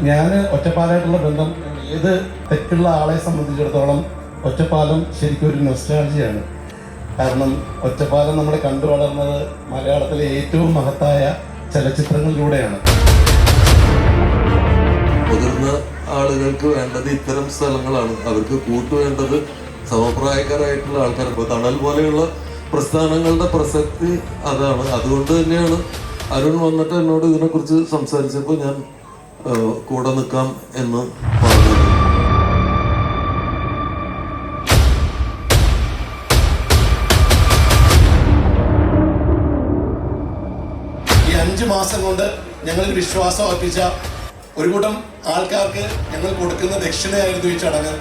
ഞാൻ ഒറ്റപ്പാലമായിട്ടുള്ള ബന്ധം ഏത് തെറ്റുള്ള ആളെ സംബന്ധിച്ചിടത്തോളം ഒറ്റപ്പാലം ശരിക്കും ഒരു നൊസ്റ്റാൾജിയാണ്. കാരണം ഒറ്റപ്പാലം നമ്മൾ കണ്ടു വളർന്നത് മലയാളത്തിലെ ഏറ്റവും മഹത്തായ ചലച്ചിത്രങ്ങളിലൂടെയാണ്. മുതിർന്ന ആളുകൾക്ക് വേണ്ടത് ഇത്തരം സ്ഥലങ്ങളാണ്. അവർക്ക് കൂട്ടുവേണ്ടത് സമപ്രായക്കാരായിട്ടുള്ള ആൾക്കാർ. ഇപ്പോൾ തണൽ പോലെയുള്ള പ്രസ്ഥാനങ്ങളുടെ പ്രസക്തി അതാണ്. അതുകൊണ്ട് തന്നെയാണ് അരുൺ വന്നിട്ട് എന്നോട് ഇതിനെക്കുറിച്ച് സംസാരിച്ചപ്പോൾ ഞാൻ കൂടെ നിൽക്കാം എന്ന് പറഞ്ഞത്. ഈ 5 മാസം കൊണ്ട് ഞങ്ങൾക്ക് വിശ്വാസം അർപ്പിച്ച ഒരു കൂട്ടം ആൾക്കാർക്ക് ഞങ്ങൾ കൊടുക്കുന്ന ദക്ഷിണയായിരുന്നു ഈ ചടങ്ങ്.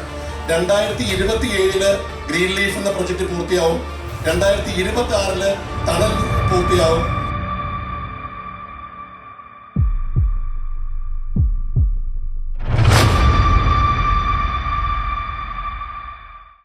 2027 ഗ്രീൻ ലീഫ് എന്ന പ്രൊജക്ട് പൂർത്തിയാവും. 2026 തണൽ പൂർത്തിയാവും.